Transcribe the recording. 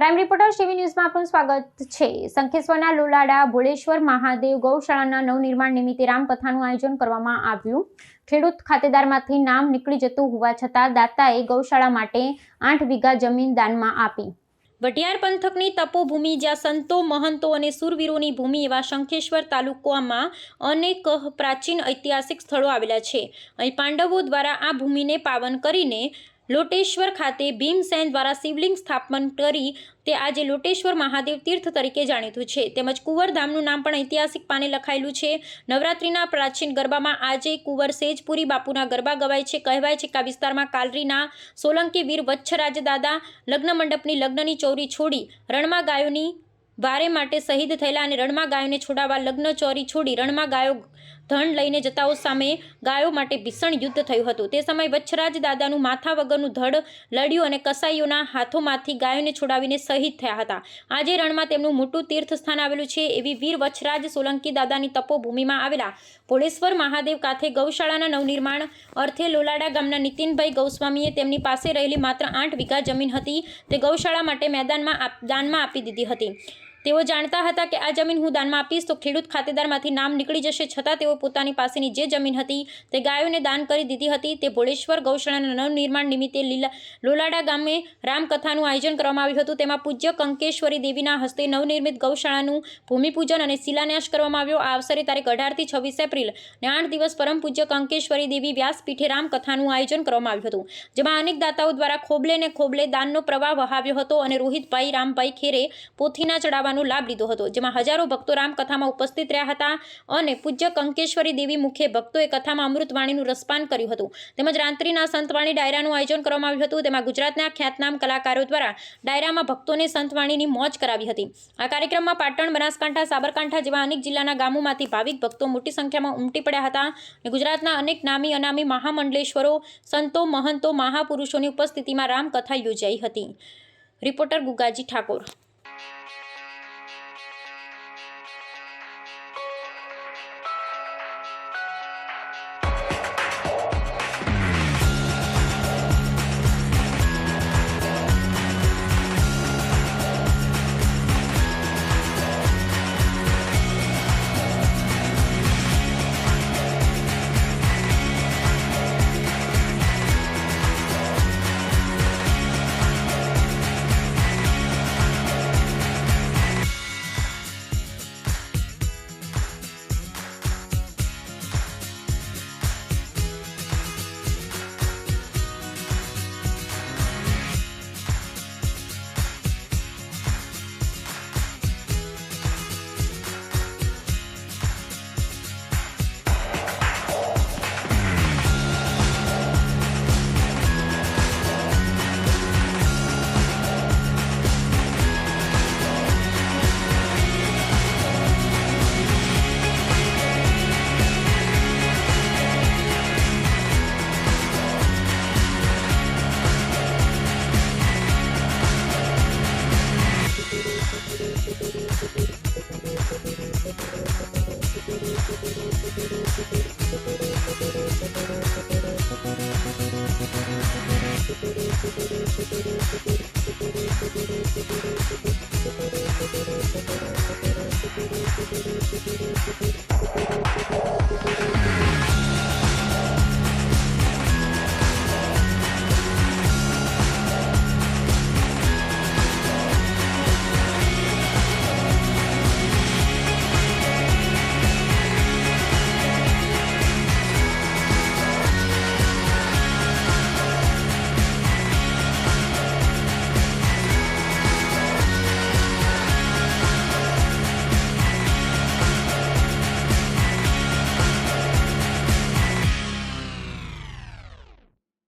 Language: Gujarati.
ક્રાઇમ રિપોર્ટર ટીવી ન્યૂઝમાં આપનું સ્વાગત છે। શંખેશ્વરના લોલાડા ભોળેશ્વર મહાદેવ ગૌશાળાના નવનિર્માણ નિમિત્તે રામકથાનું આયોજન કરવામાં આવ્યું। ખેડૂત ખાતેદારમાંથી નામ નીકળી જતું હોવા છતાં દાતાએ ગૌશાળા માટે 8 વીઘા જમીન દાનમાં આપી। વઢિયાર પંથકની તપોભૂમિ જ્યાં સંતો મહંતો અને સુરવીરોની ભૂમિ એવા શંખેશ્વર તાલુકામાં અનેક પ્રાચીન ઐતિહાસિક સ્થળો આવેલા છે। અહીં પાંડવો દ્વારા આ ભૂમિને પાવન કરીને લોટેશ્વર ખાતે ભીમસેન દ્વારા શિવલિંગ સ્થાપન કરી તે આજે લોટેશ્વર મહાદેવ તીર્થ તરીકે જાણીતું છે। તેમજ કુંવરધામનું નામ પણ ઐતિહાસિક પાને લખાયેલું છે। નવરાત્રિના પ્રાચીન ગરબામાં આજે કુંવર સેજપુરી બાપુના ગરબા ગવાય છે। કહેવાય છે કે આ વિસ્તારમાં કાલરીના સોલંકી વીર વચ્છરાજ દાદા લગ્ન મંડપની લગ્નની ચોરી છોડી રણમાં ગાયોની વારે માટે શહીદ થયેલા અને રણમાં ગાયોને છોડાવવા લગ્ન ચોરી છોડી રણમાં ગાયો ધન લઈને જતાઓ સામે ગાયો માટે ભીષણ યુદ્ધ થયું હતું। તે સમયે વચ્છરાજ દાદાનું માથા વગરનું ધડ લડ્યું અને કસાઈઓના હાથોમાંથી ગાયોને છોડાવીને શહીદ થયા હતા। આજે રણમાં તેમનું મોટું તીર્થ સ્થાન આવેલું છે। એવી વીર વચ્છરાજ સોલંકી દાદાની તપોભૂમિમાં આવેલા ભોળેશ્વર મહાદેવ કાંઠે ગૌશાળાના નવનિર્માણ અર્થે લોલાડા ગામના નીતિનભાઈ ગૌસ્વામીએ તેમની પાસે રહેલી માત્ર 8 વીઘા જમીન હતી તે ગૌશાળા માટે દાનમાં આપી દીધી હતી। તેઓ જાણતા હતા કે આ જમીન હું દાનમાં આપીશ તો ખેડૂત ખાતેદારમાંથી નામ નીકળી જશે, છતાં તેઓ પોતાની પાસેની જે જમીન હતી તે ગાયોને દાન કરી દીધી હતી। તે ભોળેશ્વર ગૌશાળાના નવનિર્માણ નિમિત્તે લોલાડા ગામે રામકથાનું આયોજન કરવામાં આવ્યું હતું। તેમાં પૂજ્ય કંકેશ્વરી દેવીના હસ્તે નવનિર્મિત ગૌશાળાનું ભૂમિપૂજન અને શિલાન્યાસ કરવામાં આવ્યો। આ અવસરે તારીખ 18 થી 26 એપ્રિલ ને 8 દિવસ પરમ પૂજ્ય કંકેશ્વરી દેવી વ્યાસપીઠે રામકથાનું આયોજન કરવામાં આવ્યું હતું, જેમાં અનેક દાતાઓ દ્વારા ખોબલે દાનનો પ્રવાહ વહાવ્યો હતો અને રોહિતભાઈ રામભાઈ ખેરે પોથીના ચડાવવા લાભ લીધો હતો, જેમાં હજારો ભક્તો રામકથામાં ઉપસ્થિત રહ્યા હતા અને પૂજ્ય કંકેશ્વરી દેવી મુખ્ય ભક્તોએ કથામાં અમૃતવાણીનું રસપાન કર્યું હતું। તેમજ રાત્રિના સંતવાણી ડાયરાનું આયોજન કરવામાં આવ્યું હતું। તેમાં ગુજરાતના ખ્યાતનામ કલાકારો દ્વારા ડાયરામાં ભક્તોને સંતવાણીની મોજ કરાવી હતી। આ કાર્યક્રમમાં પાટણ, બનાસકાંઠા, સાબરકાંઠા જેવા અનેક જિલ્લાના ગામોમાંથી ભાવિક ભક્તો મોટી સંખ્યામાં ઉમટી પડ્યા હતા અને ગુજરાતના અનેક નામી અનામી મહામંડલેશ્વરો, સંતો, મહંતો, મહાપુરુષોની ઉપસ્થિતિમાં રામકથા યોજાઈ હતી। રિપોર્ટર ગુગાજી ઠાકોર।